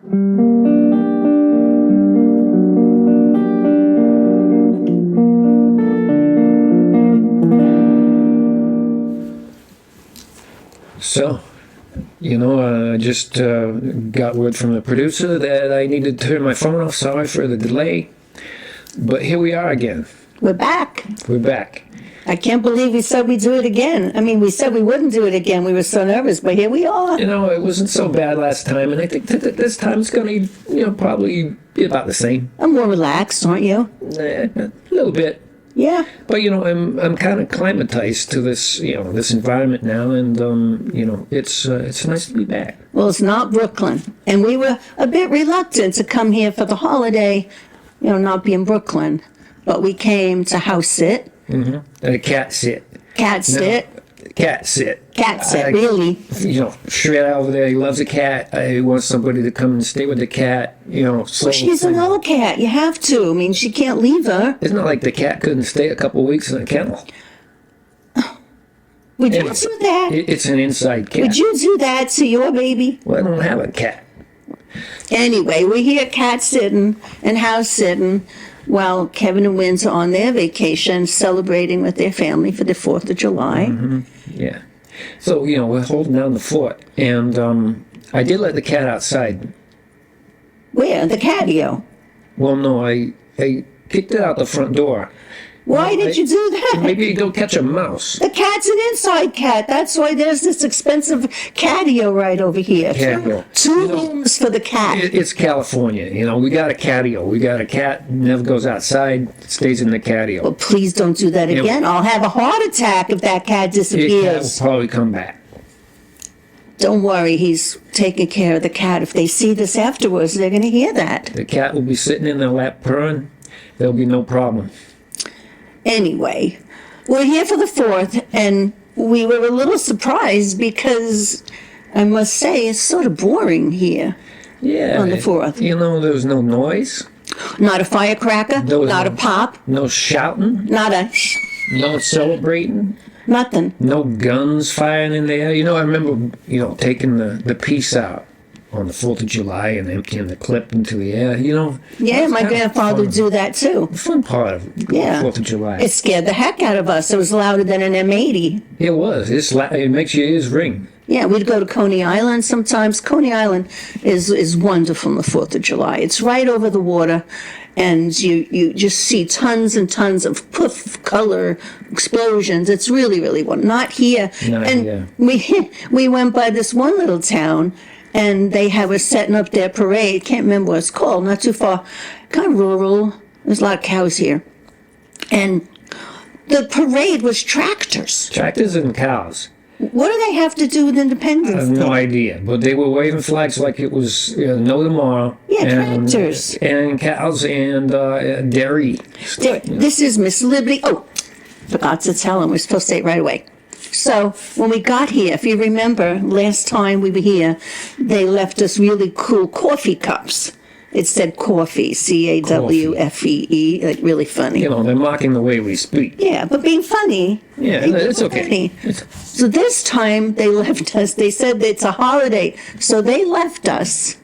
So, I just got word from the producer that I needed to turn my phone off. Sorry for the delay. But here we are again. We're back. We're back. I can't believe we said we'd do it again. I mean, we said we wouldn't do it again. We were so nervous, but here we are. It wasn't so bad last time, and I think that this time it's going to, probably be about the same. I'm more relaxed, aren't you? A little bit. Yeah. But, I'm kind of acclimatized to this, this environment now, and, it's nice to be back. Well, it's not Brooklyn. And we were a bit reluctant to come here for the holiday, not be in Brooklyn. But we came to house sit. Mm-hmm. And a cat sit. Cat sit. Cat sit. Cat sit, really. Shred over there, he loves a cat. He wants somebody to come and stay with the cat. Well, she's an old cat. You have to. I mean, she can't leave her. It's not like the cat couldn't stay a couple of weeks in a kennel. Would you do that? It's an inside cat. Would you do that to your baby? Well, I don't have a cat. Anyway, we're here cat sitting and house sitting while Kevin and Wynn's are on their vacation celebrating with their family for the 4th of July. Mm-hmm. Yeah. So, we're holding down the fort. And I did let the cat outside. Where? The catio? Well, no, I kicked it out the front door. Why did you do that? Maybe you don't catch a mouse. The cat's an inside cat. That's why there's this expensive catio right over here. Catio. Two rooms for the cat. It's California. We got a catio. We got a cat, never goes outside, stays in the catio. Well, please don't do that again. I'll have a heart attack if that cat disappears. The cat will probably come back. Don't worry, he's taking care of the cat. If they see this afterwards, they're going to hear that. The cat will be sitting in their lap purring. There'll be no problem. Anyway, we're here for the 4th, and we were a little surprised because I must say it's sort of boring here. Yeah. On the 4th. There was no noise. Not a firecracker. Not a pop. No shouting. Not a. No celebrating. Nothing. No guns firing in the air. I remember, taking the piece out on the 4th of July and emptying the clip into the air, Yeah, my grandfather would do that too. The fun part of 4th of July. It scared the heck out of us. It was louder than an M80. It was. It makes your ears ring. Yeah, we'd go to Coney Island sometimes. Coney Island is wonderful on the 4th of July. It's right over the water, and you just see tons and tons of poof color explosions. It's really, really wonderful. Not here. We went by this one little town, and they were setting up their parade. Can't remember what it's called. Not too far. Kind of rural. There's a lot of cows here. And the parade was tractors. Tractors and cows. What do they have to do with Independence Day? I have no idea. But they were waving flags like it was no tomorrow. Yeah, tractors. And cows and dairy. This is Miss Liberty. Oh, forgot to tell him. We're supposed to say it right away. So when we got here, if you remember, last time we were here, they left us really cool coffee cups. It said coffee, CAWFEE, like really funny. They're mocking the way we speak. Yeah, but being funny. Yeah, it's okay. So this time they left us, they said that it's a holiday, so they left us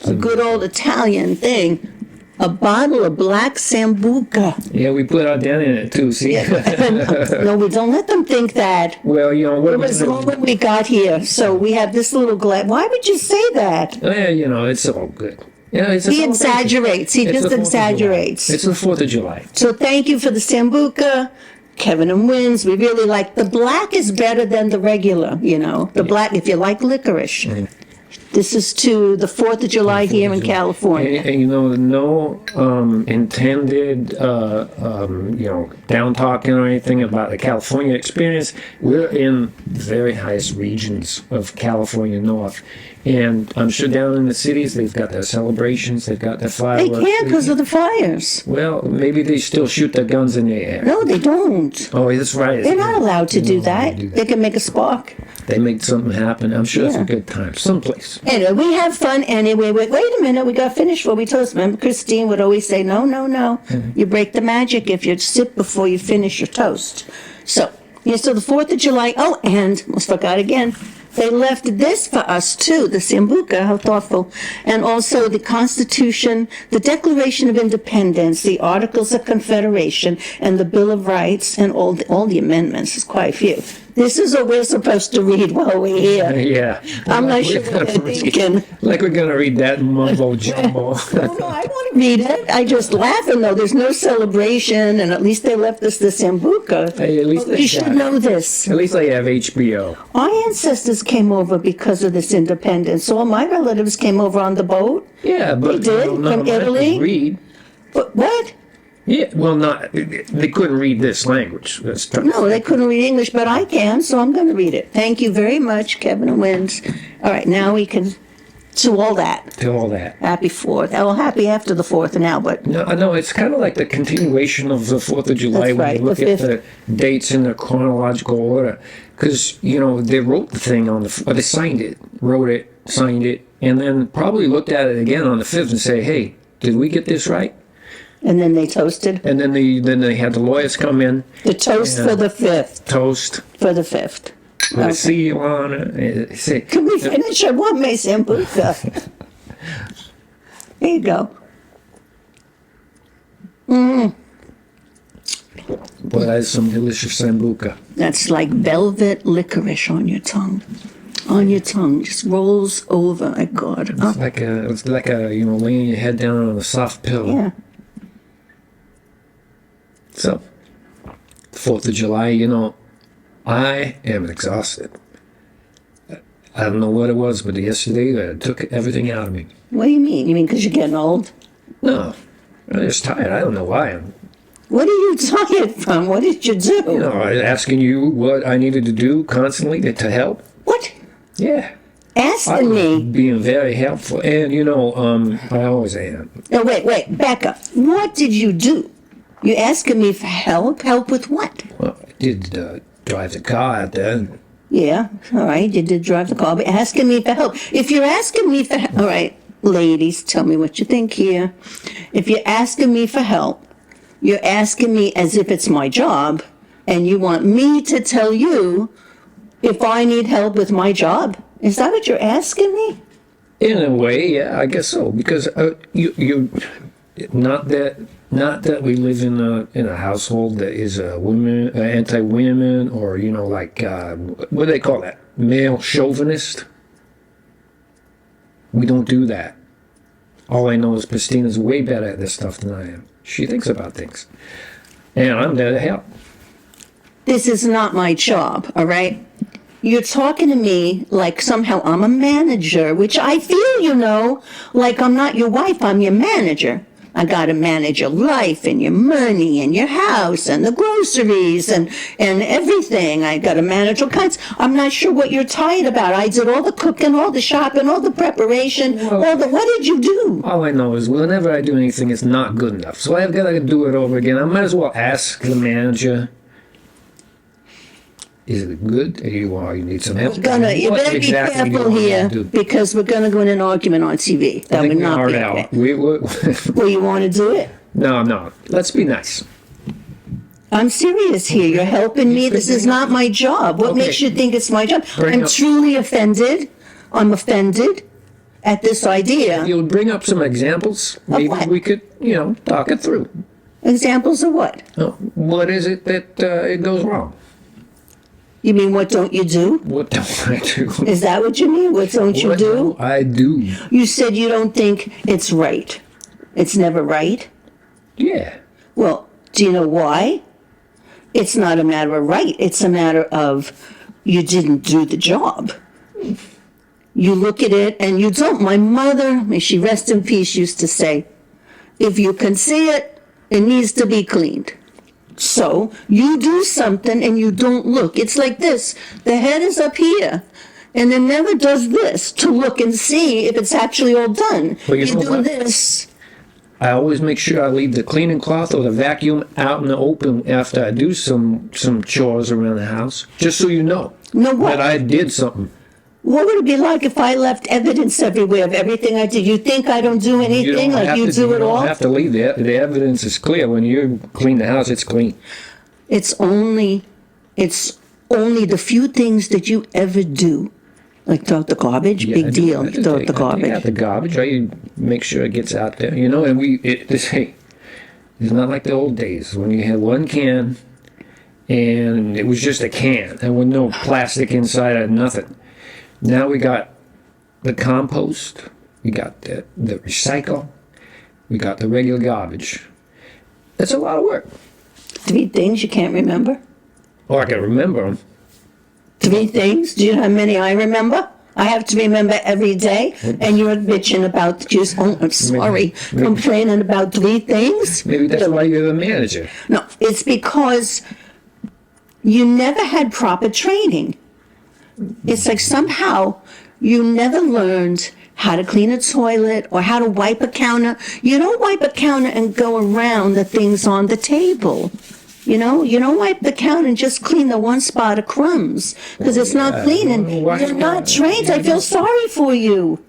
a good old Italian thing. A bottle of black Sambuca. Yeah, we put our dent in it too, see? No, we don't let them think that. Well, what it was long when we got here, so we have this little glass. Why would you say that? Yeah, it's all good. Yeah, he exaggerates. He just exaggerates. It's the 4th of July. So thank you for the Sambuca. Kevin and Wynn's, we really like. The black is better than the regular, The black, if you like licorice. Mm. This is to the 4th of July here in California. And no intended, down talking or anything about the California experience. We're in the very highest regions of California North. And I'm sure down in the cities, they've got their celebrations, they've got their fireworks. They can't because of the fires. Well, maybe they still shoot their guns in the air. No, they don't. Oh, that's right. They're not allowed to do that. They can make a spark. They make something happen. I'm sure it's a good time. Someplace. Anyway, we have fun anyway. Wait a minute. We got to finish what we toast. Remember, Christine would always say, no. Mm-hmm. You break the magic if you sip before you finish your toast. So the 4th of July. Oh, and almost forgot again. They left this for us too, the Sambuca, how thoughtful. And also the Constitution, the Declaration of Independence, the Articles of Confederation, and the Bill of Rights, and all the amendments. There's quite a few. This is what we're supposed to read while we're here. Yeah. I'm not sure what they're thinking. Like we're going to read that mumbo jumbo. No, I want to read it. I just laughing though. There's no celebration, and at least they left us the Sambuca. Hey, at least But they you should got it. know this. At least I have HBO. Our ancestors came over because of this independence. All my relatives came over on the boat. Yeah, but They did? none From of them could Italy? read. But what? Yeah, well, not they couldn't read this language. That's tough. No, they couldn't read English, but I can, so I'm going to read it. Thank you very much, Kevin and Wins. All right, now we can do all that. To all that. Happy 4th. Well, happy after the 4th now, but No, it's kind of like the continuation of the 4th of July That's when right, you look the at the dates in the chronological order. Because, they wrote the thing on or they signed it, wrote it, signed it, and then probably looked at it again on the 5th and say, hey, did we get this right? and then they toasted. And then they had the lawyers come in, The toast Yeah. for the 5th. toast, For the 5th. with a Okay. seal on it. Say, Can we finish? I want my Sambuca. There you go. boy, that's some delicious sambuca. That's like velvet licorice on your tongue. On your tongue, just rolls over. My God. It's like a laying your head down on a soft pillow. Yeah. So, 4th of July, I am exhausted. I don't know what it was, but yesterday it took everything out of me. What do you mean? You mean because you're getting old? No, I'm just tired. I don't know why. What are you tired from? What did you do? Asking you what I needed to do constantly to help. What? Yeah. Asking me. Being very helpful. And, I always am. No, wait, back up. What did you do? You asking me for help? Help with what? Well, I did drive the car out there. Yeah, all right, you did drive the car, but asking me for help. If you're asking me for help, all right, ladies, tell me what you think here. If you're asking me for help, you're asking me as if it's my job, and you want me to tell you if I need help with my job. Is that what you're asking me? In a way, yeah, I guess so. Because you not that we live in a household that is anti-women or what do they call that? Male chauvinist. We don't do that. All I know is Christina's way better at this stuff than I am. She thinks about things, and I'm there to help. This is not my job, all right? You're talking to me like somehow I'm a manager, which I feel, like I'm not your wife, I'm your manager. I gotta manage your life and your money and your house and the groceries and everything. I gotta manage all kinds. I'm not sure what you're tired about. I did all the cooking, all the shopping, all the preparation, what did you do? All I know is whenever I do anything, it's not good enough. So I've got to do it over again. I might as well ask the manager, is it good? Or you need some help? You better be careful here because we're gonna go in an argument on TV. That would not be okay. Well, you want to do it? No. Let's be nice. I'm serious here. You're helping me. This is not my job. What makes you think it's my job? I'm truly offended. I'm offended at this idea. You'll bring up some examples. Maybe what? we could, talk it through. Examples of what? What is it that it goes wrong? You mean what don't you do? What don't I do? Is that what you mean? What don't you What do? I do. You said you don't think it's right. It's never right? Yeah. Well, do you know why? It's not a matter of right. It's a matter of you didn't do the job. You look at it and you don't. My mother, may she rest in peace, used to say, if you can see it, it needs to be cleaned. So you do something and you don't look. It's like this. The head is up here. And it never does this to look and see if it's actually all done. Well, you you know do what? this. I always make sure I leave the cleaning cloth or the vacuum out in the open after I do some chores around the house, just so you know what? that I did something. What would it be like if I left evidence everywhere of everything I did? You think I don't do anything like you do it all? You don't have to leave the evidence is clear. When you clean the house, it's clean. It's only the few things that you ever do Like throw out the garbage? Yeah, Big I do. deal. I do Throw out take- the I take out garbage. the garbage. I make sure it gets out there, you know. And hey, it's not like the old days when you had one can, and it was just a can. There was no plastic inside or nothing. Now we got the compost, we got the recycle, we got the regular garbage. That's a lot of work. 3 things you can't remember? Oh, I can remember them. 3 things? Do you know how many I remember? I have to remember every day, and you're bitching about just, oh, I'm sorry, complaining about 3 things? Maybe that's why you're the manager. No, it's because you never had proper training. It's like somehow you never learned how to clean a toilet or how to wipe a counter. You don't wipe a counter and go around the things on the table. You know, you don't wipe the counter and just clean the one spot of crumbs because it's not clean and you're not trained. I feel sorry for you.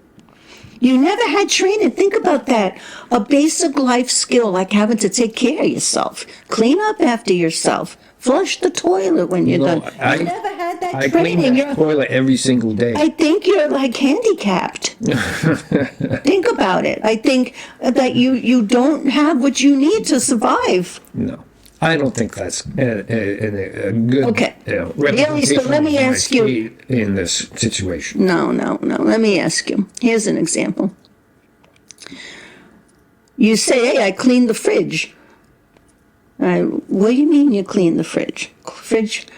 You never had training. Think about that. A basic life skill like having to take care of yourself, clean up after yourself, flush the toilet when you're done. You never had that I training. clean that toilet every single day. I think you're like handicapped. Think about it. I think that you don't have what you need to survive. No, I don't think that's a good Okay. representation so let me of my ask you- state in this situation. No. Let me ask you. Here's an example. You say, hey, I cleaned the fridge. What do you mean you cleaned the fridge?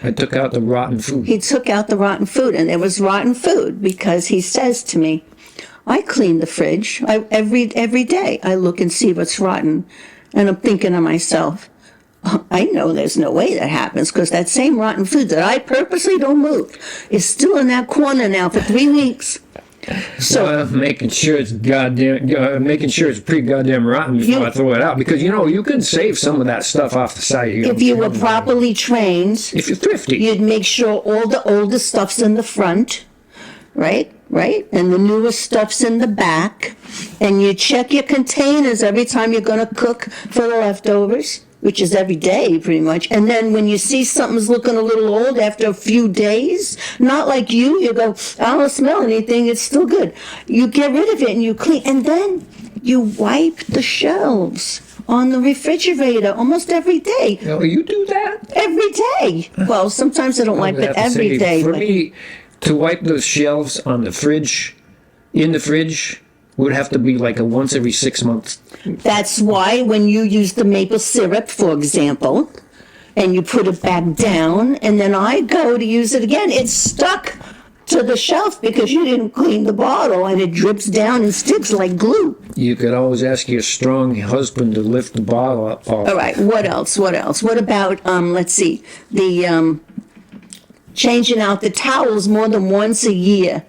I took out the rotten food. He took out the rotten food, and it was rotten food because he says to me, I clean the fridge. Every day I look and see what's rotten. And I'm thinking to myself, I know there's no way that happens because that same rotten food that I purposely don't move is still in that corner now for 3 weeks. So Making sure it's pretty goddamn rotten before I throw it out, because you can save some of that stuff off the side. if you were properly trained, if you're thrifty, you'd make sure all the older stuff's in the front, right? And the newest stuff's in the back. And you check your containers every time you're going to cook for the leftovers, which is every day pretty much. And then when you see something's looking a little old after a few days, not like you go, I don't smell anything, it's still good. You get rid of it and you clean. And then you wipe the shelves on the refrigerator almost every day. you do that Every day. Well, sometimes I don't wipe it every day. For but- me, to wipe those shelves on the fridge, in the fridge, would have to be like a once every 6 months. That's why when you use the maple syrup, for example, and you put it back down, and then I go to use it again, it's stuck to the shelf because you didn't clean the bottle, and it drips down and sticks like glue. You could always ask your strong husband to lift the bottle up. All right, what else? What about, let's see, the changing out the towels more than once a year?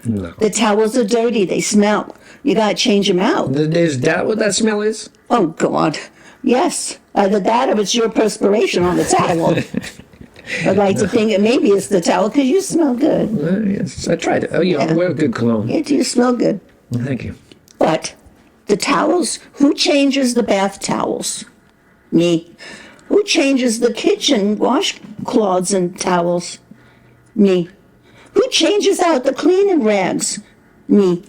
No. The towels are dirty, they smell. You gotta change them out. Is that what that smell is? Oh, God. Yes. Either that or it's your perspiration on the towel. I'd like to think maybe it's the towel because you smell good. Yes, I tried it. I wear good cologne. Yeah, you smell good. Thank you. But the towels, who changes the bath towels? Me. Who changes the kitchen washcloths and towels? Me. Who changes out the cleaning rags? Me.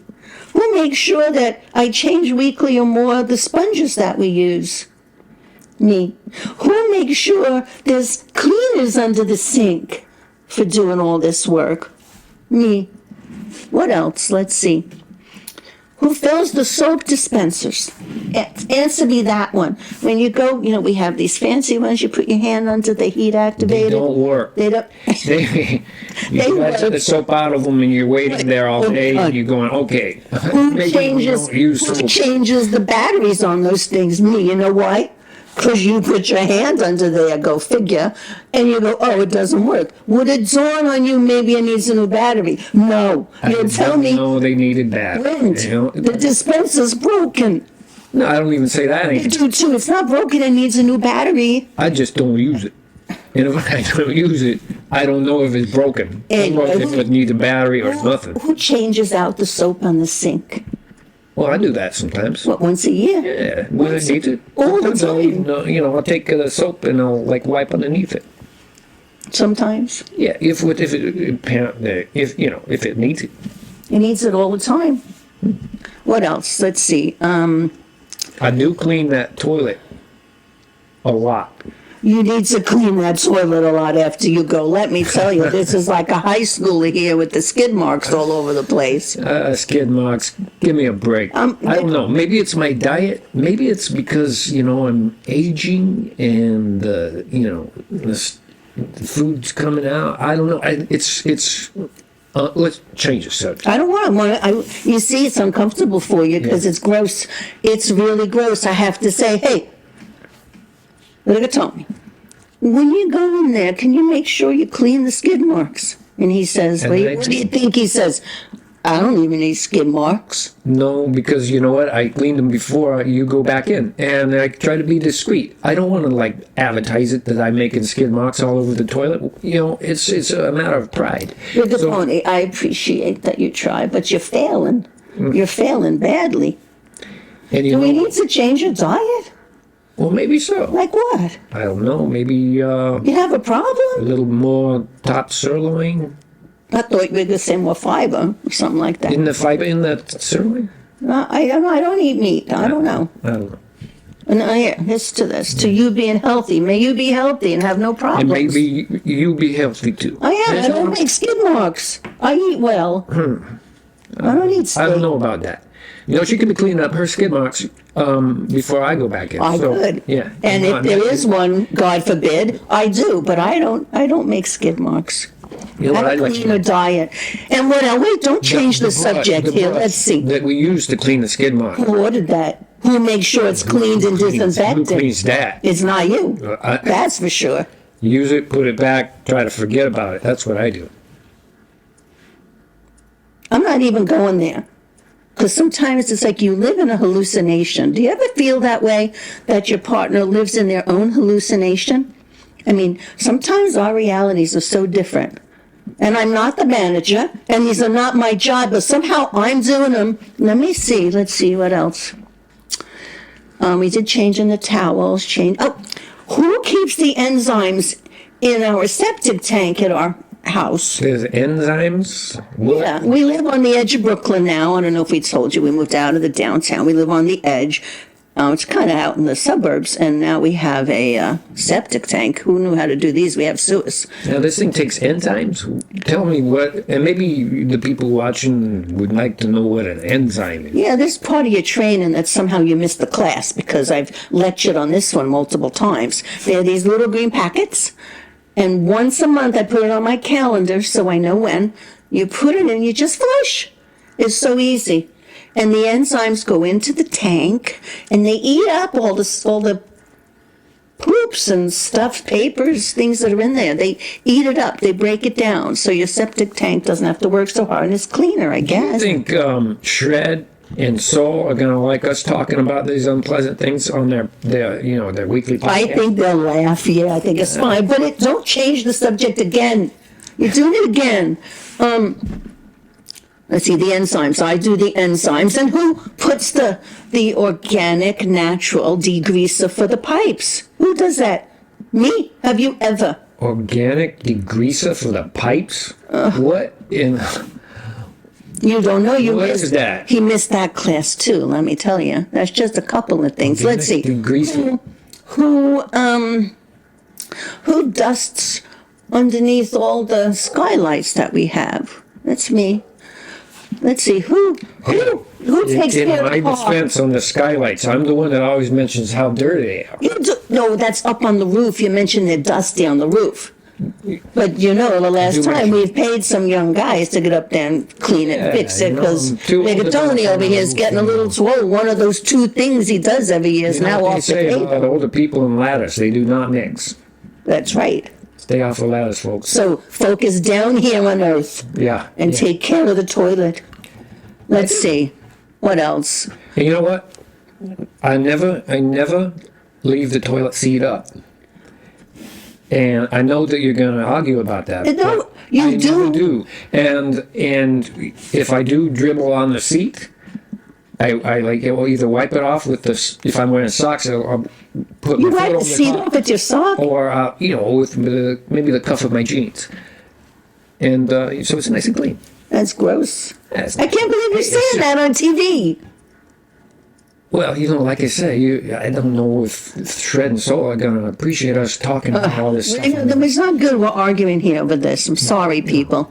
Who makes sure that I change weekly or more the sponges that we use? Me. Who makes sure there's cleaners under the sink for doing all this work? Me. What else? Let's see. Who fills the soap dispensers? Answer me that one. When you go, we have these fancy ones, you put your hand under the heat activator. They don't work. They don't. You got the soap out of them and you're waiting there all day and you're going, okay. Who maybe we changes, don't use who soap. changes the batteries on those things? Me. You know why? Because you put your hand under there, go figure, and you go, oh, it doesn't work. Would it dawn on you maybe it needs a new battery? No. You'll tell me, No, they needed that. Clint, the dispenser's broken. No, I don't even say that You anymore. do too. It's not broken, it needs a new battery. I just don't use it. And if I don't use it, I don't know if it's broken. I don't know if it needs a battery or nothing. Who changes out the soap on the sink? Well, I do that sometimes. What, once a year? Yeah, when I need it. All the Sometimes I'll time. even, I'll take the soap and I'll wipe underneath it. sometimes. Yeah, if it needs it. He needs it all the time. What else? Let's see. I do clean that toilet a lot. You need to clean that toilet a lot after you go. Let me tell you, this is like a high schooler here with the skid marks all over the place. Skid marks, give me a break. I don't know. Maybe it's my diet. Maybe it's because, I'm aging and, the food's coming out. I don't know. Let's change the subject. I don't want to. You see, it's uncomfortable for you because it's gross. It's really gross. I have to say, hey, look at Tony. When you go in there, can you make sure you clean the skid marks? And he says, what do you think he says? I don't even need skid marks. No, because you know what? I cleaned them before you go back in. And I try to be discreet. I don't want to, advertise it that I'm making skid marks all over the toilet. It's a matter of pride. Look at Tony. I appreciate that you try, but you're failing. You're failing badly. And Do we need to change your diet? Well, maybe so. Like what? I don't know. Maybe You have a a problem? little more top sirloin. I thought you were going to say more fiber or something like that. Isn't the fiber in that sirloin? I don't know. I don't eat meat. I don't know. I don't know. And here's to this, to you being healthy. May you be healthy and have no And problems. maybe you be healthy too. I am. I don't make skid marks. I eat well. I don't eat steak. I don't know about that. She could be cleaning up her skid marks before I go back in. I could. Yeah. And if there is one, God forbid, I do. But I don't make skid marks. You know I what have I'd a like to cleaner diet. And what else? Wait, don't change the brush- subject the here. brush Let's see. that we use to clean the skid mark. Who ordered that? Who makes sure it's cleaned and Who disinfected? cleans that? It's not you. I- That's for sure. Use it, put it back, try to forget about it. That's what I do. I'm not even going there. Because sometimes it's like you live in a hallucination. Do you ever feel that way? That your partner lives in their own hallucination? I mean, sometimes our realities are so different. And I'm not the manager, and these are not my job, but somehow I'm doing them. Let me see. Let's see what else. We did change in the towels. Who keeps the enzymes in our septic tank at our house? There's enzymes. What? Yeah, we live on the edge of Brooklyn now. I don't know if we told you. We moved out of the downtown. We live on the edge. It's kind of out in the suburbs, and now we have a septic tank. Who knew how to do these? We have sewers. Now this thing takes enzymes. Tell me what, and maybe the people watching would like to know what an enzyme is. Yeah, this part of your training that somehow you missed the class because I've lectured on this one multiple times. They're these little green packets, and once a month I put it on my calendar so I know when. You put it in, you just flush. It's so easy. And the enzymes go into the tank, and they eat up all the poops and stuff, papers, things that are in there. They eat it up. They break it down, so your septic tank doesn't have to work so hard, and it's cleaner, I I guess. think Shred and Soul are going to like us talking about these unpleasant things on their weekly podcast. I think they'll laugh. Yeah, I think it's fine. But don't change the subject again. You're doing it again. Let's see, the enzymes. I do the enzymes. And who puts the organic, natural degreaser for the pipes? Who does that? Me? Have you ever? Organic degreaser for the pipes? What in... You don't know. What is that? He missed that class too, let me tell you. That's just a couple of things. Let's see. Degreaser. Who dusts underneath all the skylights that we have? That's me. Let's see, who takes In care of my the car? defense on the skylights, I'm the one that always mentions how dirty they are. No, that's up on the roof. You mentioned they're dusty on the roof. But the last time we've paid some young guys to get up there and clean it, fix it, because Tony over here is getting a little too old. One of those two things he does every year is now what they off the say about table. older people and ladders, they do not mix. That's right. Stay off the ladders, folks. So focus down here on earth Yeah. and yeah. take care of the toilet. Let's see. What else? And you know what? I never leave the toilet seat up. And I know that you're going to argue about that. No, but you I do. never do. And if I do dribble on the seat, I either wipe it off with if I'm wearing socks, I'll put You my wipe foot the over seat top, off with your sock? or with maybe the cuff of my jeans, and so it's nice and clean. That's gross. That's I can't believe you're Hey, saying that on TV. Well, like I say, I don't know if Shred and Soul are gonna appreciate us talking about all this stuff. It's not good we're arguing here over this. I'm sorry, people.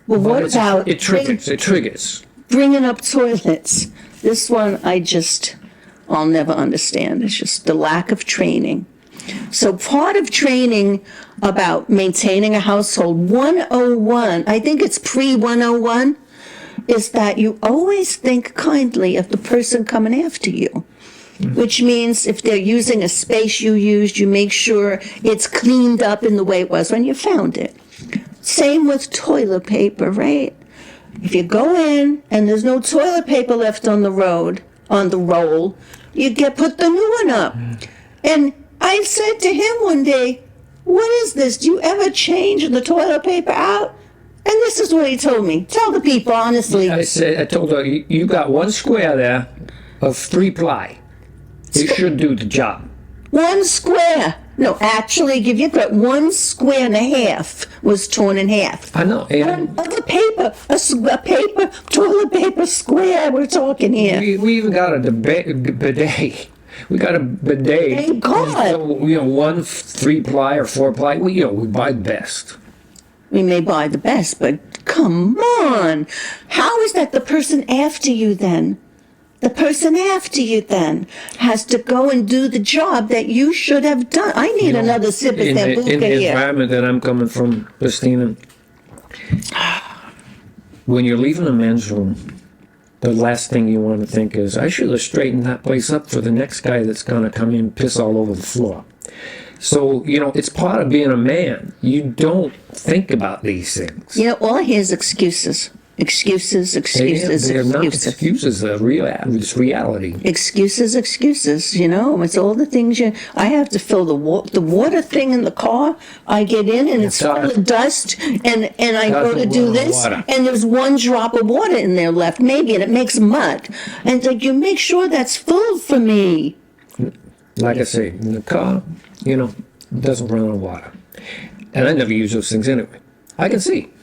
Well, what about it triggers? It triggers. bringing up toilets? This one I'll never understand. It's just the lack of training. So part of training about maintaining a household, 101, I think it's pre-101, is that you always think kindly of the person coming after you. Which means if they're using a space you used, you make sure it's cleaned up in the way it was when you found it. Same with toilet paper, right? If you go in and there's no toilet paper left on the roll, you put the new one up. And I said to him one day, what is this? Do you ever change the toilet paper out? And this is what he told me. Tell the people honestly. I told her, you got one square there of 3-ply. It should do the job. 1 square. No, actually, give you credit. 1 square and a half was torn in half. I know. And Of the paper, toilet paper square. We're talking here. we even got a bidet. We got a bidet. Thank God. So, 1 3-ply or 4-ply. We buy the best. We may buy the best, but come on. How is that the person after you then? The person after you then has to go and do the job that you should have done. I need another sip of In Sambuca the here. environment that I'm coming from, Christina, when you're leaving a men's room, the last thing you want to think is, I should have straightened that place up for the next guy that's going to come in and piss all over the floor. So, it's part of being a man. You don't think about these things. All I hear is excuses. Excuses. They're not excuses. It's reality. Excuses. It's all the things I have to fill the water thing in the car. I get in and it's full of dust, and I go to do this, and there's 1 drop of water in there left, maybe, and it makes mud. And it's like, you make sure that's full for me. Like I say, in the car, it doesn't run on water. And I never use those things anyway. I can see.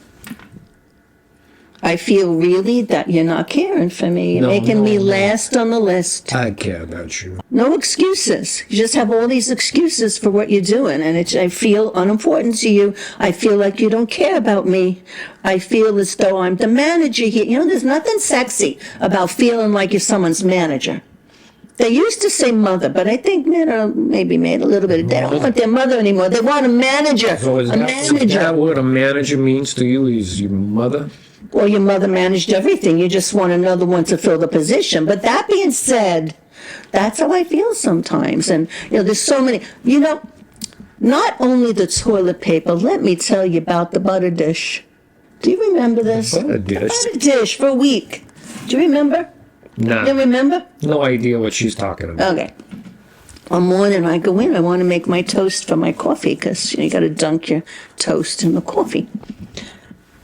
I feel really that you're not caring for me. You're making me last on the list. I care about you. No excuses. You just have all these excuses for what you're doing, and I feel unimportant to you. I feel like you don't care about me. I feel as though I'm the manager here. There's nothing sexy about feeling like you're someone's manager. They used to say mother, but I think men are maybe made a little bit. They don't want their mother anymore. They want a manager. So is that what a manager means to you? Is your mother? Well, your mother managed everything. You just want another one to fill the position. But that being said, that's how I feel sometimes. And, there's so many, not only the toilet paper, let me tell you about the butter dish. Do you remember this? Butter dish? The butter dish for a week. Do you remember? No. You remember? No idea what she's talking about. Okay. One morning I go in, I want to make my toast for my coffee because you got to dunk your toast in the coffee.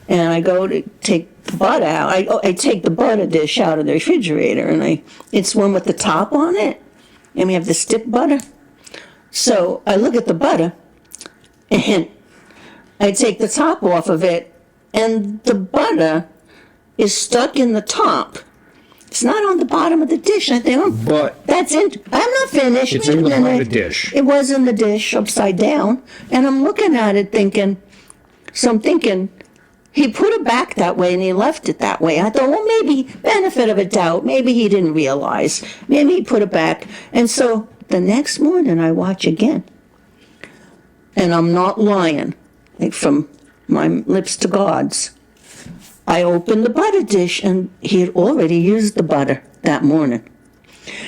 And I go to take the butter out. I take the butter dish out of the refrigerator, and it's one with the top on it, and we have the stick butter. So I look at the butter, and I take the top off of it, and the butter is stuck in the top. It's not on the bottom of the dish. I think, But that's it. I'm not finished. It's Wait in a the minute. butter dish. It was in the dish upside down, and I'm looking at it thinking, he put it back that way and he left it that way. I thought, well, maybe, benefit of a doubt, maybe he didn't realize. Maybe he put it back. And so the next morning I watch again. And I'm not lying, like from my lips to God's. I opened the butter dish and he had already used the butter that morning.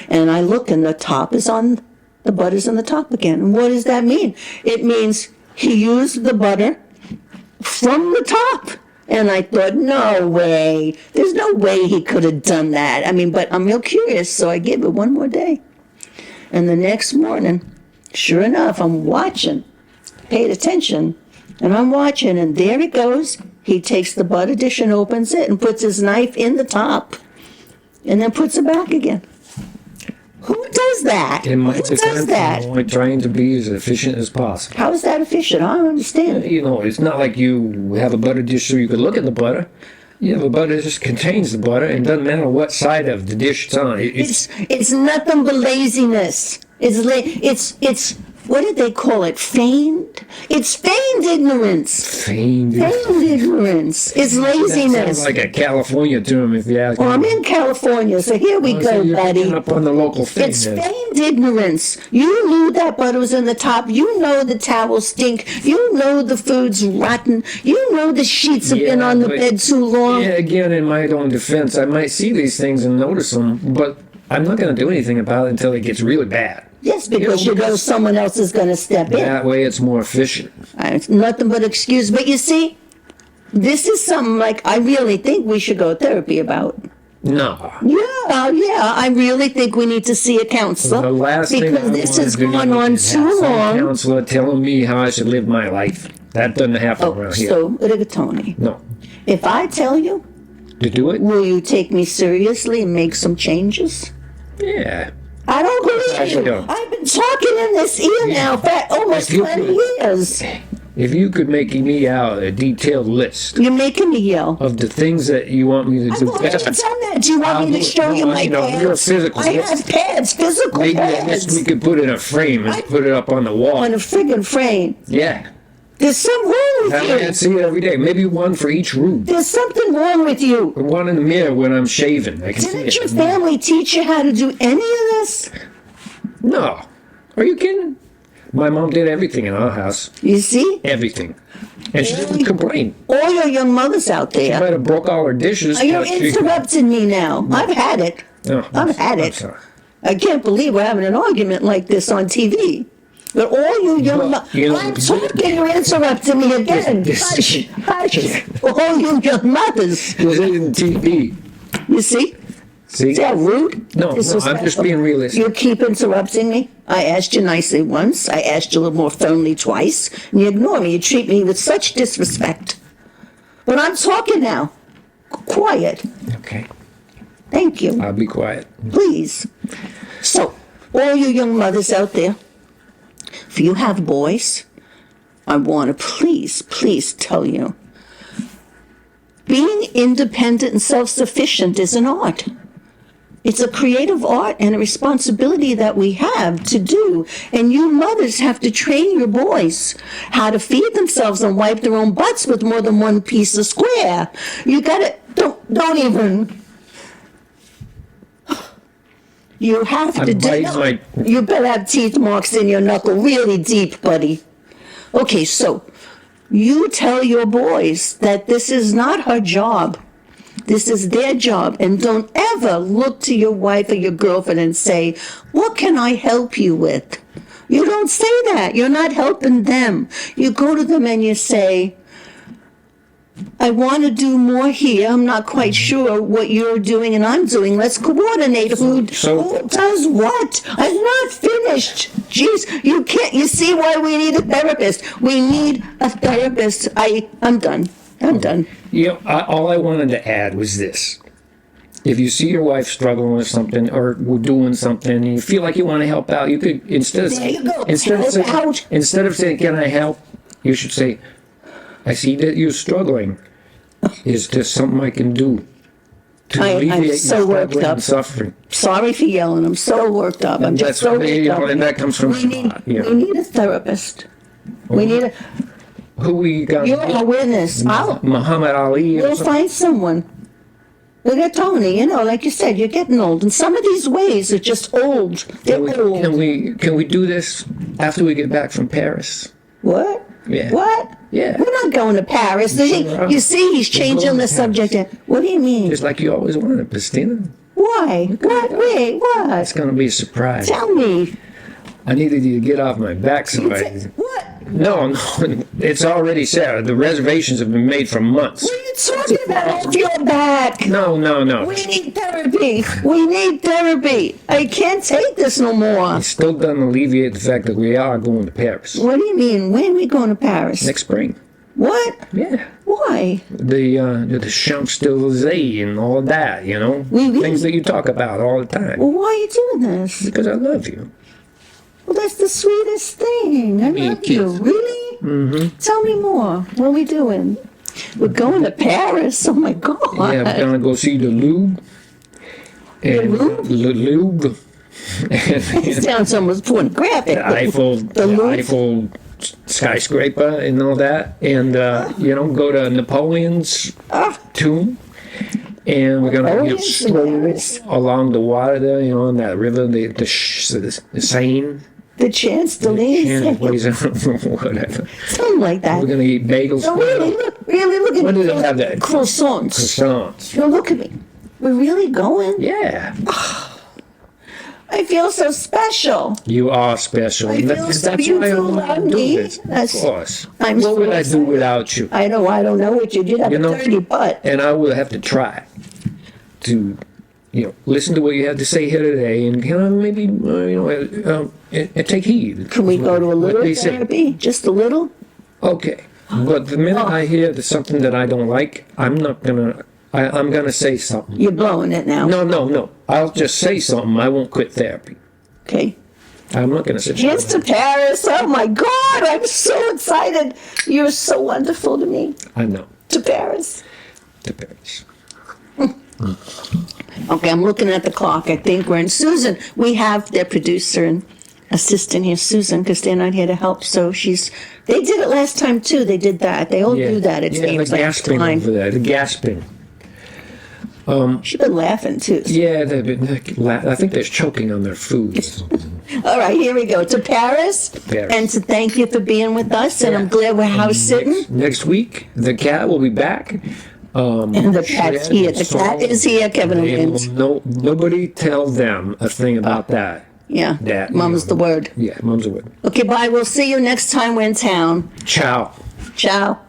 And I look and the butter's on the top again. And what does that mean? It means he used the butter from the top. And I thought, no way. There's no way he could have done that. But I'm real curious, so I gave it one more day. And the next morning, sure enough, I'm watching, paid attention, and I'm watching, and there it goes. He takes the butter dish and opens it and puts his knife in the top, and then puts it back again. Who does that? In my Who does defense, that? I'm only trying to be as efficient as possible. How is that efficient? I don't understand. You know, it's not like you have a butter dish so you can look at the butter. You have a butter dish that contains the butter, and it doesn't matter what side of the dish it's on. It's nothing but laziness. It's what did they call it? Feigned? It's feigned ignorance. Feigned. Feigned ignorance. It's That laziness. sounds like a California term, if you ask Well, I'm me. in California, so here we go, You're buddy. picking up on the local thing. It's then. feigned ignorance. You knew that butter was in the top. You know the towels stink. You know the food's rotten. You know the sheets have been Yeah, on the but- bed too long. Yeah, again, in my own defense, I might see these things and notice them, but I'm not going to do anything about it until it gets really bad. Yes, because you know someone else is going to step in. That way it's more efficient. It's nothing but excuse. But you see, this is something like I really think we should go to therapy about. No. Yeah, I really think we need to see a counselor. The last thing I because this want has to do gone on is too have some long. counselor telling me how I should live my life. That doesn't happen Oh, around here. so Rigatoni, No. if I tell you, To do it? will you take me seriously and make some changes? Yeah. I don't believe you. don't. I've been talking in this ear now for almost If you 20 could- years. If you could make me out a detailed list You're making me yell. of the things that you want me to I've do, already done that. Do you want I'll me to do it. show No, you my no, pads? you're a physical. I have pads, physical maybe a list we pads. could put in a frame and put it up on the wall. On a friggin' frame. Yeah. There's something wrong That way with I'd you. see it every day. Maybe one for each room. There's something wrong with you. One in the mirror when I'm shaving. I can see Didn't your it. family teach you how to do any of this? No. Are you kidding? My mom did everything in our house. You see? Everything. And she didn't complain. All your young mothers out She there. might have broke all her dishes. You're but she- interrupting me now. I've had it. No, I've had I'm it. sorry. I can't believe we're having an argument like this on TV. But all you young Well, you know, I'm talking, you're interrupting me again. This- Hush, hush. All you young mothers. This isn't TV. You see? See? Is that rude? No, I'm Disrespectful. just being realistic. You keep interrupting me. I asked you nicely once. I asked you a little more firmly twice. And you ignore me. You treat me with such disrespect. But I'm talking now. Quiet. Okay. Thank you. I'll be quiet. Please. So, all you young mothers out there, if you have boys, I want to please tell you, being independent and self-sufficient is an art. It's a creative art and a responsibility that we have to do. And you mothers have to train your boys how to feed themselves and wipe their own butts with more than one piece of square. You gotta, don't even. You have to I'm do biting my- You better have teeth marks in your knuckle really deep, buddy. Okay, so you tell your boys that this is not her job. This is their job. And don't ever look to your wife or your girlfriend and say, what can I help you with? You don't say that. You're not helping them. You go to them and you say, I want to do more here. I'm not quite sure what you're doing and I'm doing. Let's coordinate who does what. I'm not finished. Jeez, you can't. You see why we need a therapist? We need a therapist. I'm done. I'm done. You know, all I wanted to add was this. If you see your wife struggling with something or doing something and you feel like you want to help out, you could, instead of There you go. saying, instead of saying, can I help? You should say, I see that you're struggling. Is there something I can do to I'm alleviate so your worked struggling up. and suffering? Sorry for yelling. I'm so worked up. I'm And just that's so what they- worked up. and that comes from we need, God, you know. we need a therapist. We need a. Who we got? You're a witness. Muhammad Ali or We'll something? find someone. Look at Tony, like you said, you're getting old. And some of these ways are just old. They're old. Can we do this after we get back from Paris? What? Yeah. What? Yeah. We're not going to Paris. You see, he's changing going the to subject. What do you mean? Just like you always wanted, Christina. Why? What? Wait, what? It's going to be a surprise. Tell me. I needed you to get off my back, somebody. What? No, it's already set. The reservations have been made for months. What are you talking about off your back? No. We need therapy. We need therapy. I can't take this no more. It still doesn't alleviate the fact that we are going to Paris What do you mean? When are we going to Paris? next spring. What? Yeah. Why? The Champs-Élysées and all that, you know? Oui, oui. Things that you talk about all the time. Well, why are you doing this? Because I love you. Well, that's the sweetest thing. I love you. Really? Mm-hmm. Tell me more. What are we doing? We're going to Paris. Oh my God. Yeah, we're gonna go see the Louvre. And Louvre? the Louvre. It sounds almost pornographic. The Louvre? Eiffel skyscraper and all that, and you know, go to Napoleon's tomb, and we're gonna Napoleon's stroll along the water there, you know, in that river, the Seine. The Champs-Élysées. Whatever. Something like that. We're gonna eat bagels. No, really, look at When me. did it have that? Croissants. Croissants. No, look at me. We're really going? Yeah. I feel so special. You are special. I feel so beautiful around me. Of course. I'm What so would I do excited. without you? I don't know what you did. I have You know, a dirty butt. And I will have to try to, you know, listen to what you have to say here today, and you know, maybe and take heed. Can we go to a What little they say. therapy? Just a little? Okay, but the minute I hear there's something that I don't like, I'm gonna say something. You're blowing it now. No. I'll just say something. I won't quit therapy. Okay. I'm not gonna sit. Here's to Paris. Oh my God. I'm so excited. You're so wonderful to me. I know. To Paris. To Paris. Okay, I'm looking at the clock. I think we're in. Susan, we have their producer and assistant here, Susan, because they're not here to help. So they did it last time too. They did that. They all do that. It Yeah, the seems like gasping time. over there. The gasping. She's been laughing too. Yeah, I think they're choking on their food. All right, here we go. To Paris. Paris. And to thank you for being with us. And I'm glad we're house sitting. Next week, the cat will be back. And the cat's here. The cat is here, Kevin and Vince. Nobody tell them a thing about that. Yeah. That, Mom's the word. Yeah, mom's the word. Okay, bye. We'll see you next time we're in town. Ciao. Ciao.